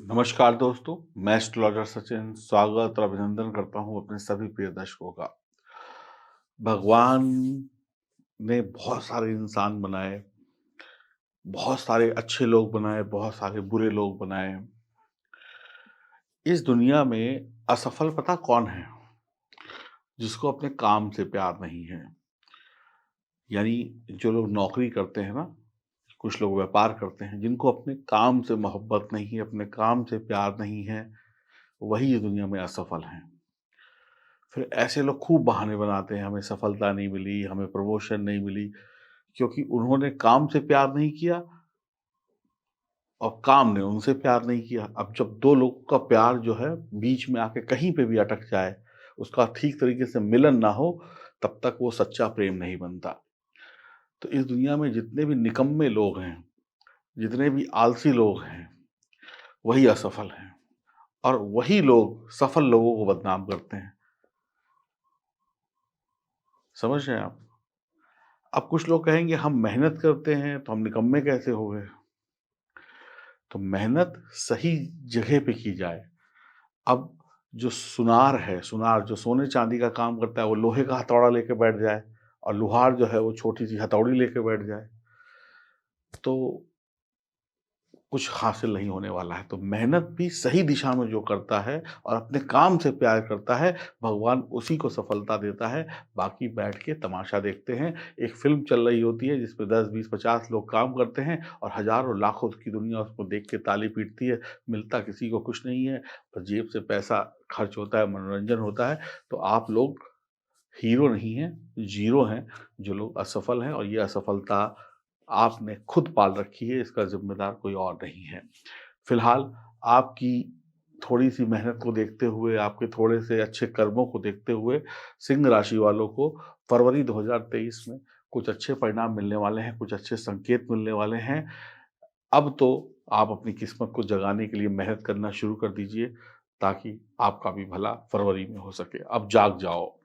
नमस्कार दोस्तों, मैं एस्ट्रोलॉजर सचिन स्वागत और अभिनंदन करता हूँ अपने सभी प्रिय दर्शकों का। भगवान ने बहुत सारे इंसान बनाए, बहुत सारे अच्छे लोग बनाए, बहुत सारे बुरे लोग बनाए। इस दुनिया में असफल पता कौन है? जिसको अपने काम से प्यार नहीं है। यानी जो लोग नौकरी करते हैं ना, कुछ लोग व्यापार करते हैं, जिनको अपने काम से मोहब्बत नहीं है, अपने काम से प्यार नहीं है, वही इस दुनिया में असफल हैं। फिर ऐसे लोग खूब बहाने बनाते हैं, हमें सफलता नहीं मिली, हमें प्रमोशन नहीं मिली, क्योंकि उन्होंने काम से प्यार नहीं किया और काम ने उनसे प्यार नहीं किया। अब जब 2 लोगों का प्यार जो है बीच में आके कहीं पे भी अटक जाए, उसका ठीक तरीके से मिलन ना हो, तब तक वो सच्चा प्रेम नहीं बनता। तो इस दुनिया में जितने भी निकम्मे लोग हैं, जितने भी आलसी लोग हैं, वही असफल हैं और वही लोग सफल लोगों को बदनाम करते हैं। समझ रहे हैं आप? अब कुछ लोग कहेंगे हम मेहनत करते हैं तो हम निकम्मे कैसे हो गए? तो मेहनत सही जगह पे की जाए। अब जो सुनार है, सुनार जो सोने-चांदी का काम करता है, वो लोहे का हथौड़ा लेके बैठ जाए और लुहार जो है वो छोटी-सी हथौड़ी लेके बैठ जाए, तो कुछ हासिल नहीं होने वाला है। तो मेहनत भी सही दिशा में जो करता है और अपने काम से प्यार करता है, भगवान उसी को सफलता देता है, बाकी बैठ के तमाशा देखते हैं। एक फ़िल्म चल रही होती है जिसमें 10, 20, 50 लोग काम करते हैं और हज़ारों, लाखों की दुनिया उसको देख के ताली पीटती है, मिलता किसी को कुछ नहीं है, पर जेब से पैसा खर्च होता है, मनोरंजन होता है। तो आप लोग हीरो नहीं हैं, ज़ीरो हैं, जो लोग असफल हैं और ये असफलता आपने खुद पाल रखी है, इसका ज़िम्मेदार कोई और नहीं है। फ़िलहाल आपकी थोड़ी-सी मेहनत को देखते हुए, आपके थोड़े से अच्छे कर्मों को देखते हुए, सिंह राशि वालों को फरवरी 2023 में कुछ अच्छे परिणाम मिलने वाले हैं, कुछ अच्छे संकेत मिलने वाले हैं। अब तो आप अपनी किस्मत को जगाने के लिए मेहनत करना शुरू कर दीजिए, ताकि आपका भी भला फरवरी में हो सके। अब जाग जाओ।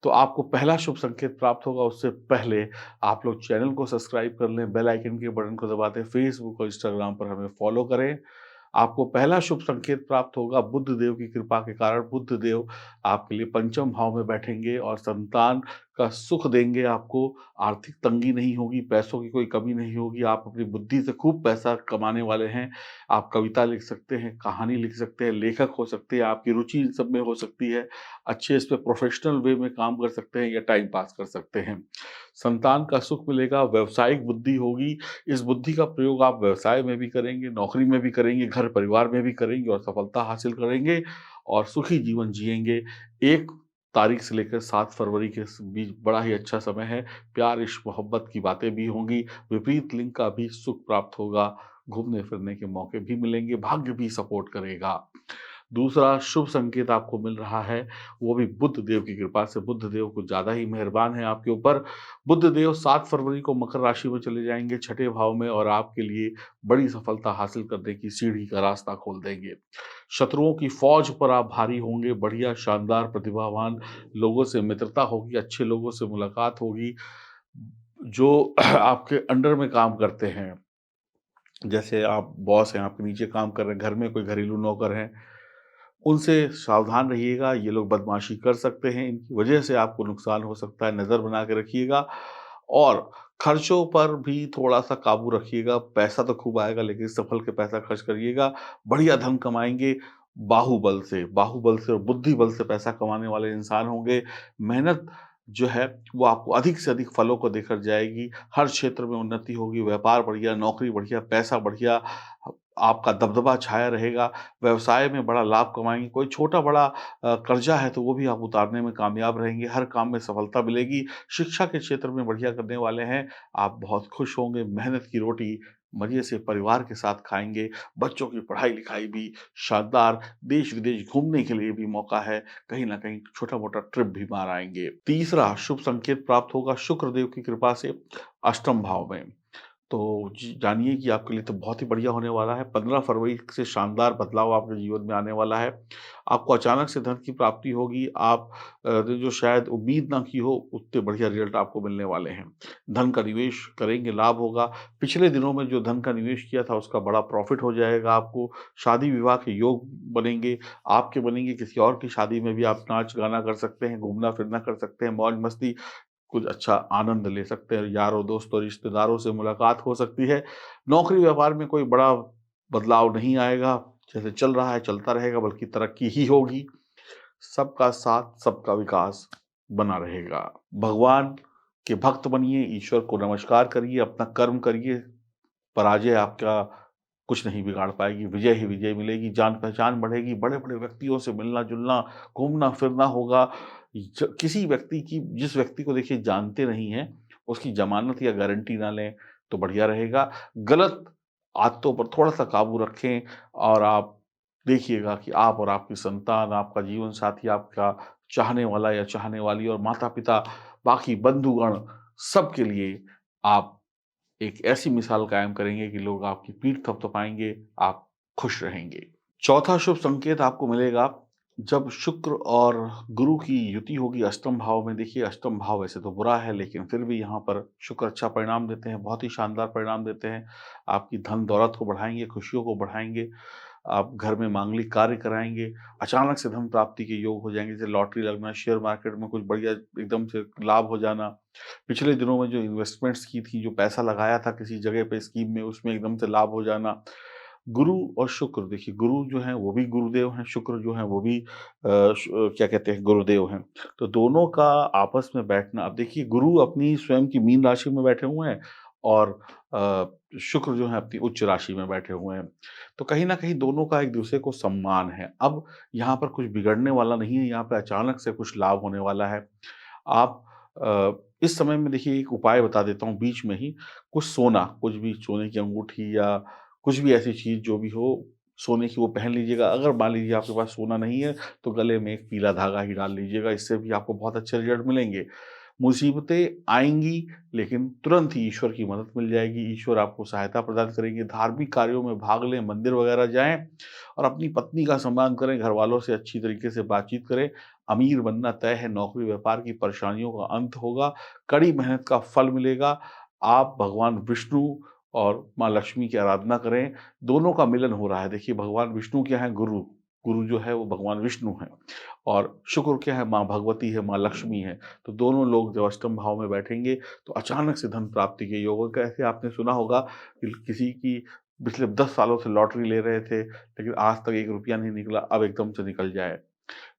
तो आपको पहला शुभ संकेत प्राप्त होगा, उससे पहले आप लोग चैनल को सब्सक्राइब कर लें, बेल आइकन के बटन को दबा दें, फेसबुक और इंस्टाग्राम पर हमें फॉलो करें। आपको पहला शुभ संकेत प्राप्त होगा, बुध देव की कृपा के कारण बुध देव आपके लिए पंचम भाव में बैठेंगे और संतान का सुख देंगे आपको। आर्थिक तंगी नहीं होगी, पैसों की कोई कमी नहीं होगी, आप अपनी बुद्धि से खूब पैसा कमाने वाले हैं। आप कविता लिख सकते हैं, कहानी लिख सकते हैं, लेखक हो सकते हैं, आपकी रुचि इन सब में हो सकती है। अच्छे इस पे प्रोफ़ेशनल वे में काम कर सकते हैं या टाइम पास कर सकते हैं। संतान का सुख मिलेगा, व्यावसायिक बुद्धि होगी, इस बुद्धि का प्रयोग आप व्यवसाय में भी करेंगे, नौकरी में भी करेंगे, घर-परिवार में भी करेंगे और सफलता हासिल करेंगे और सुखी जीवन जिएँगे। 1 तारीख से लेकर 7 फरवरी के बीच बड़ा ही अच्छा समय है। प्यार, इश्क, मोहब्बत की बातें भी होंगी, विपरीत लिंग का भी सुख प्राप्त होगा, घूमने-फिरने के मौके भी मिलेंगे, भाग्य भी सपोर्ट करेगा। दूसरा शुभ संकेत आपको मिल रहा है, वो भी बुध देव की कृपा से। बुध देव कुछ ज़्यादा ही मेहरबान हैं आपके ऊपर। बुध देव 7 फरवरी को मकर राशि में चले जाएँगे, छठे भाव में, और आपके लिए बड़ी सफलता हासिल करने की सीढ़ी का रास्ता खोल देंगे। शत्रुओं की फ़ौज पर आप भारी होंगे, बढ़िया शानदार प्रतिभावान लोगों से मित्रता होगी, अच्छे लोगों से मुलाकात होगी। जो आपके अंडर में काम करते हैं, जैसे आप बॉस हैं, आपके नीचे काम कर रहे हैं, घर में कोई घरेलू नौकर हैं, उनसे सावधान रहिएगा, ये लोग बदमाशी कर सकते हैं, इनकी वजह से आपको नुकसान हो सकता है, नज़र बना के रखिएगा और खर्चों पर भी थोड़ा-सा काबू रखिएगा। पैसा तो खूब आएगा लेकिन सँभल के पैसा खर्च करिएगा, बढ़िया धन कमाएँगे बाहुबल से और बुद्धि बल से पैसा कमाने वाले इंसान होंगे। मेहनत जो है वो आपको अधिक से अधिक फलों को देकर जाएगी, हर क्षेत्र में उन्नति होगी, व्यापार बढ़िया, नौकरी बढ़िया, पैसा बढ़िया, आपका दबदबा छाया रहेगा। व्यवसाय में बड़ा लाभ कमाएँगे, कोई छोटा-बड़ा कर्ज़ा है तो वो भी आप उतारने में कामयाब रहेंगे, हर काम में सफलता मिलेगी। शिक्षा के क्षेत्र में बढ़िया करने वाले हैं, आप बहुत खुश होंगे, मेहनत की रोटी मज़े से परिवार के साथ खाएँगे, बच्चों की पढ़ाई-लिखाई भी शानदार, देश-विदेश घूमने के लिए भी मौका है, कहीं न कहीं छोटा-मोटा ट्रिप भी मार आएँगे। तीसरा शुभ संकेत प्राप्त होगा शुक्र देव की कृपा से अष्टम भाव में। तो जानिए कि आपके लिए तो बहुत ही बढ़िया होने वाला है। 15 फरवरी से शानदार बदलाव आपके जीवन में आने वाला है। आपको अचानक से धन की प्राप्ति होगी। आप जो शायद उम्मीद ना की हो, उतने बढ़िया रिज़ल्ट आपको मिलने वाले हैं। धन का निवेश करेंगे, लाभ होगा। पिछले दिनों में जो धन का निवेश किया था, उसका बड़ा प्रॉफ़िट हो जाएगा आपको। शादी-विवाह के योग बनेंगे, आपके बनेंगे, किसी और की शादी में भी आप नाच-गाना कर सकते हैं, घूमना-फिरना कर सकते हैं, मौज-मस्ती कुछ अच्छा आनंद ले सकते हैं, यारों, दोस्तों, रिश्तेदारों से मुलाकात हो सकती है। नौकरी-व्यापार में कोई बड़ा बदलाव नहीं आएगा, जैसे चल रहा है चलता रहेगा बल्कि तरक्की ही होगी। सबका साथ, सबका विकास बना रहेगा। भगवान के भक्त बनिए, ईश्वर को नमस्कार करिए, अपना कर्म करिए, पराजय आपका कुछ नहीं बिगाड़ पाएगी, विजय ही विजय मिलेगी, जान-पहचान बढ़ेगी, बड़े-बड़े व्यक्तियों से मिलना-जुलना, घूमना-फिरना होगा। किसी व्यक्ति की जिस व्यक्ति को देखिए जानते नहीं हैं, उसकी ज़मानत या गारंटी ना लें, तो बढ़िया रहेगा। गलत आदतों पर थोड़ा-सा काबू रखें और आप देखिएगा कि आप और आपकी संतान, आपका जीवन साथी, आपका चाहने वाला या चाहने वाली और माता-पिता, बाकी बंधुगण सबके लिए आप एक ऐसी मिसाल कायम करेंगे कि लोग आपकी पीठ थपथपाएँगे, आप खुश रहेंगे। चौथा शुभ संकेत आपको मिलेगा जब शुक्र और गुरु की युति होगी अष्टम भाव में। देखिए अष्टम भाव वैसे तो बुरा है, लेकिन फिर भी यहाँ पर शुक्र अच्छा परिणाम देते हैं, बहुत ही शानदार परिणाम देते हैं। आपकी धन दौलत को बढ़ाएँगे, खुशियों को बढ़ाएँगे। आप घर में मांगलिक कार्य कराएँगे, अचानक से धन प्राप्ति के योग हो जाएँगे, जैसे लॉटरी लगना, शेयर मार्केट में कुछ बढ़िया एकदम से लाभ हो जाना। पिछले दिनों में जो इन्वेस्टमेंट्स की थी, जो पैसा लगाया था किसी जगह पे स्कीम में, उसमें एकदम से लाभ हो जाना। गुरु और शुक्र देखिए, गुरु जो हैं वो भी गुरुदेव हैं, शुक्र जो हैं वो भी क्या कहते हैं गुरुदेव हैं। तो दोनों का आपस में बैठना, अब देखिए गुरु अपनी स्वयं की मीन राशि में बैठे हुए हैं और शुक्र जो है अपनी उच्च राशि में बैठे हुए हैं। तो कहीं न कहीं दोनों का एक-दूसरे को सम्मान है। अब यहाँ पर कुछ बिगड़ने वाला नहीं है, यहाँ पे अचानक से कुछ लाभ होने वाला है। आप इस समय में देखिए एक उपाय बता देता हूँ बीच में ही, कुछ सोना, कुछ भी सोने की अंगूठी या कुछ भी ऐसी चीज़ जो भी हो, सोने की वो पहन लीजिएगा। अगर मान लीजिए आपके पास सोना नहीं है, तो गले में एक पीला धागा ही डाल लीजिएगा, इससे भी आपको बहुत अच्छे रिज़ल्ट मिलेंगे। मुसीबतें आएँगी, लेकिन तुरंत ही ईश्वर की मदद मिल जाएगी, ईश्वर आपको सहायता प्रदान करेंगे। धार्मिक कार्यों में भाग लें, मंदिर वगैरह जाएँ और अपनी पत्नी का सम्मान करें, घरवालों से अच्छी तरीके से बातचीत करें। अमीर बनना तय है, नौकरी-व्यापार की परेशानियों का अंत होगा, कड़ी मेहनत का फल मिलेगा। आप भगवान विष्णु और माँ लक्ष्मी की आराधना करें, दोनों का मिलन हो रहा है। देखिए भगवान विष्णु क्या हैं? गुरु, गुरु जो है वो भगवान विष्णु हैं और शुक्र क्या है? माँ भगवती है, माँ लक्ष्मी है। तो दोनों लोग जब अष्टम भाव में बैठेंगे, तो अचानक से धन प्राप्ति के योग होगा। कैसे आपने सुना होगा कि किसी की पिछले 10 सालों से लॉटरी ले रहे थे, लेकिन आज तक 1 रुपया नहीं निकला, अब एकदम से निकल जाए।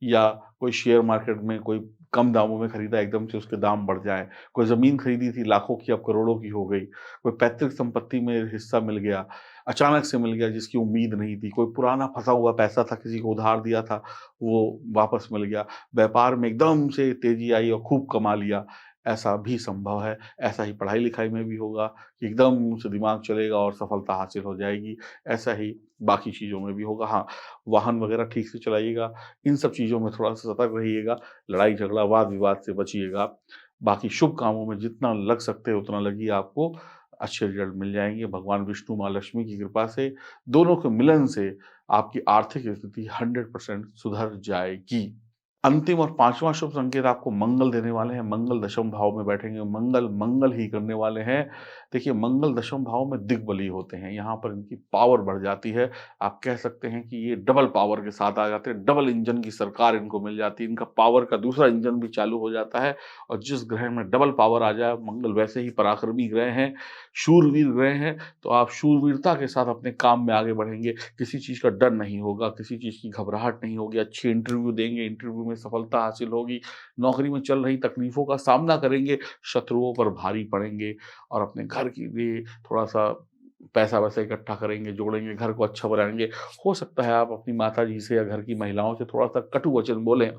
या कोई शेयर मार्केट में कोई कम दामों में खरीदा, एकदम से उसके दाम बढ़ जाएँ। कोई ज़मीन खरीदी थी लाखों की, अब करोड़ों की हो गई। कोई पैतृक संपत्ति में हिस्सा मिल गया, अचानक से मिल गया जिसकी उम्मीद नहीं थी। कोई पुराना फँसा हुआ पैसा था, किसी को उधार दिया था, वो वापस मिल गया। व्यापार में एकदम से तेज़ी आई और खूब कमा लिया, ऐसा भी संभव है। ऐसा ही पढ़ाई-लिखाई में भी होगा कि एकदम से दिमाग चलेगा और सफलता हासिल हो जाएगी। ऐसा ही बाकी चीज़ों में भी होगा। हाँ, वाहन वगैरह ठीक से चलाइएगा, इन सब चीज़ों में थोड़ा-सा सतर्क रहिएगा, लड़ाई-झगड़ा, वाद-विवाद से बचिएगा। बाकी शुभ कामों में जितना लग सकते हैं उतना लगिए, आपको अच्छे रिज़ल्ट मिल जाएँगे। भगवान विष्णु, माँ लक्ष्मी की कृपा से, दोनों के मिलन से आपकी आर्थिक स्थिति 100% सुधर जाएगी। अंतिम और 5वाँ शुभ संकेत आपको मंगल देने वाले हैं। मंगल दशम भाव में बैठेंगे, मंगल, मंगल ही करने वाले हैं। देखिए मंगल दशम भाव में दिग्बली होते हैं, यहाँ पर इनकी पावर बढ़ जाती है। आप कह सकते हैं कि ये डबल पावर के साथ आ जाते हैं, डबल इंजन की सरकार इनको मिल जाती है। इनका पावर का दूसरा इंजन भी चालू हो जाता है और जिस ग्रह में डबल पावर आ जाए, मंगल वैसे ही पराक्रमी ग्रह हैं, शूरवीर ग्रह हैं, तो आप शूरवीरता के साथ अपने काम में आगे बढ़ेंगे। किसी चीज़ का डर नहीं होगा, किसी चीज़ की घबराहट नहीं होगी, अच्छे इंटरव्यू देंगे, इंटरव्यू में सफलता हासिल होगी, नौकरी में चल रही तकलीफ़ों का सामना करेंगे, शत्रुओं पर भारी पड़ेंगे और अपने घर के लिए थोड़ा-सा पैसा-वैसा इकट्ठा करेंगे, जोड़ेंगे, घर को अच्छा बनाएँगे। हो सकता है आप अपनी माताजी से या घर की महिलाओं से थोड़ा-सा कटु वचन बोलें,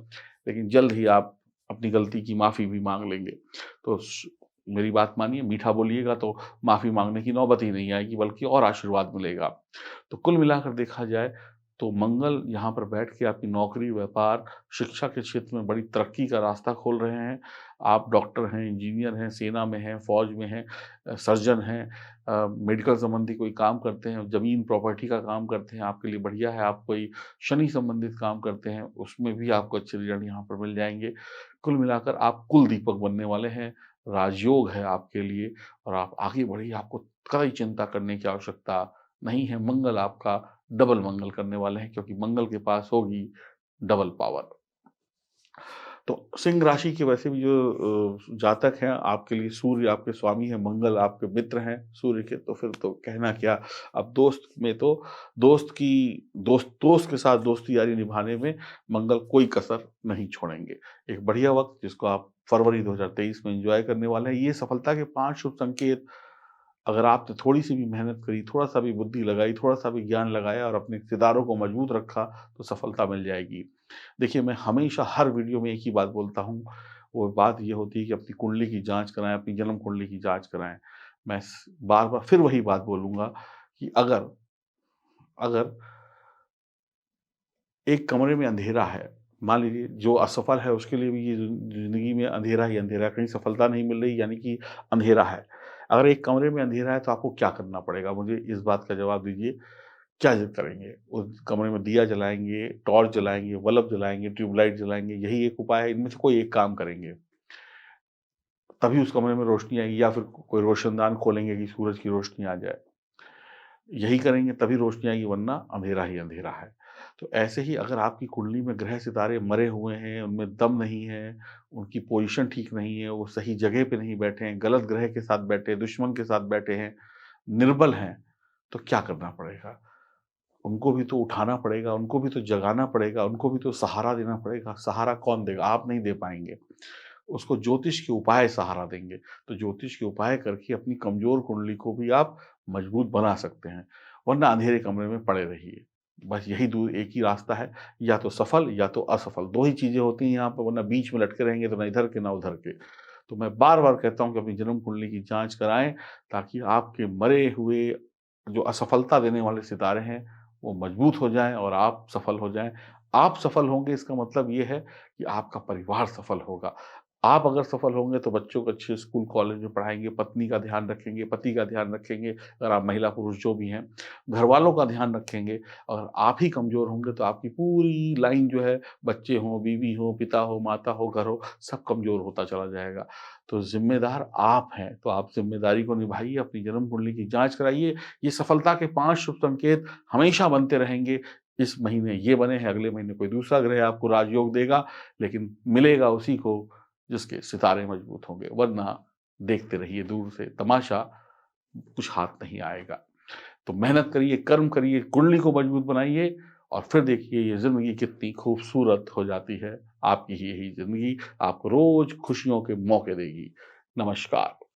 लेकिन जल्द ही आप अपनी गलती की माफ़ी भी माँग लेंगे। तो मेरी बात मानिए, मीठा बोलिएगा तो माफ़ी माँगने की नौबत ही नहीं आएगी, बल्कि और आशीर्वाद मिलेगा। तो कुल मिलाकर देखा जाए, तो मंगल यहाँ पर बैठ के आपकी नौकरी, व्यापार, शिक्षा के क्षेत्र में बड़ी तरक्की का रास्ता खोल रहे हैं। आप डॉक्टर हैं, इंजीनियर हैं, सेना में हैं, फ़ौज में हैं, सर्जन हैं, मेडिकल संबंधी कोई काम करते हैं, ज़मीन प्रॉपर्टी का काम करते हैं, आपके लिए बढ़िया है। आप कोई शनि संबंधित काम करते हैं, उसमें भी आपको अच्छे रिज़ल्ट यहाँ पर मिल जाएँगे। कुल मिलाकर आप कुल दीपक बनने वाले हैं, राजयोग है आपके लिए और आप आगे बढ़िए, आपको कोई चिंता करने की आवश्यकता नहीं है। मंगल आपका डबल मंगल करने वाले हैं क्योंकि मंगल के पास होगी डबल पावर। तो सिंह राशि के वैसे भी जो जातक हैं, आपके लिए सूर्य आपके स्वामी हैं, मंगल आपके मित्र हैं सूर्य के, तो फिर तो कहना क्या। अब दोस्त में तो दोस्त के साथ दोस्ती यारी निभाने में मंगल कोई कसर नहीं छोड़ेंगे। एक बढ़िया वक़्त जिसको आप फरवरी 2023 में एन्जॉय करने वाले हैं। ये सफलता के 5 शुभ संकेत अगर आपने थोड़ी-सी भी मेहनत करी, थोड़ा-सा भी बुद्धि लगाई, थोड़ा-सा भी ज्ञान लगाया और अपने किरदारों को मजबूत रखा, तो सफलता मिल जाएगी। देखिए, मैं हमेशा हर वीडियो में एक ही बात बोलता हूँ, वो बात ये होती है कि अपनी कुंडली की जाँच कराएँ, अपनी जन्म कुंडली की जाँच कराएँ। मैं स बार-बार फिर वही बात बोलूँगा कि अगर अगर एक कमरे में अंधेरा है, मान लीजिए जो असफल है उसके लिए भी ये ज़िंदगी में अंधेरा ही अंधेरा है, कहीं सफलता नहीं मिल रही यानी कि अंधेरा है। अगर एक कमरे में अंधेरा है तो आपको क्या करना पड़ेगा? मुझे इस बात का जवाब दीजिए, क्या ज करेंगे? उस कमरे में दिया जलाएँगे, टॉर्च जलाएँगे, बल्ब जलाएँगे, ट्यूबलाइट जलाएँगे, यही एक उपाय है, इनमें से कोई एक काम करेंगे। तभी उस कमरे में रोशनी आएगी या फिर कोई रोशनदान खोलेंगे कि सूरज की रोशनी आ जाए। यही करेंगे तभी रोशनी आएगी वरना अंधेरा ही अंधेरा है। तो ऐसे ही अगर आपकी कुंडली में ग्रह सितारे मरे हुए हैं, उनमें दम नहीं है, उनकी पोज़ीशन ठीक नहीं है, वो सही जगह पे नहीं बैठे हैं, गलत ग्रह के साथ बैठे हैं, दुश्मन के साथ बैठे हैं, निर्बल हैं, तो क्या करना पड़ेगा? उनको भी तो उठाना पड़ेगा, उनको भी तो जगाना पड़ेगा, उनको भी तो सहारा देना पड़ेगा। सहारा कौन देगा? आप नहीं दे पाएँगे। उसको ज्योतिष के उपाय सहारा देंगे। तो ज्योतिष के उपाय करके अपनी कमज़ोर कुंडली को भी आप मजबूत बना सकते हैं, वरना अंधेरे कमरे में पड़े रहिए। बस यही एक ही रास्ता है, या तो सफल या तो असफल, 2 ही चीज़ें होती हैं यहाँ पे, वरना बीच में लटके रहेंगे तो ना इधर के ना उधर के। तो मैं बार-बार कहता हूँ कि अपनी जन्म कुंडली की जाँच कराएँ, ताकि आपके मरे हुए जो असफलता देने वाले सितारे हैं, वो मजबूत हो जाएँ और आप सफल हो जाएँ। आप सफल होंगे इसका मतलब ये है कि आपका परिवार सफल होगा। आप अगर सफल होंगे तो बच्चों को अच्छे स्कूल कॉलेज में पढ़ाएँगे, पत्नी का ध्यान रखेंगे, पति का ध्यान रखेंगे, अगर आप महिला पुरुष जो भी हैं, घरवालों का ध्यान रखेंगे। और आप ही कमज़ोर होंगे तो आपकी पूरी लाइन जो है, बच्चे हों, बीवी हो, पिता हो, माता हो, घर हो, सब कमज़ोर होता चला जाएगा। तो ज़िम्मेदार आप हैं, तो आप ज़िम्मेदारी को निभाइए, अपनी जन्म कुंडली की जाँच कराइए। ये सफलता के 5 शुभ संकेत हमेशा बनते रहेंगे। इस महीने ये बने हैं, अगले महीने कोई दूसरा ग्रह आपको राजयोग देगा, लेकिन मिलेगा उसी को जिसके सितारे मजबूत होंगे, वरना देखते रहिए दूर से तमाशा, कुछ हाथ नहीं आएगा। तो मेहनत करिए, कर्म करिए, कुंडली को मजबूत बनाइए और फिर देखिए ये ज़िंदगी कितनी खूबसूरत हो जाती है। आपकी ही यही ज़िंदगी आपको रोज़ खुशियों के मौके देगी। नमस्कार।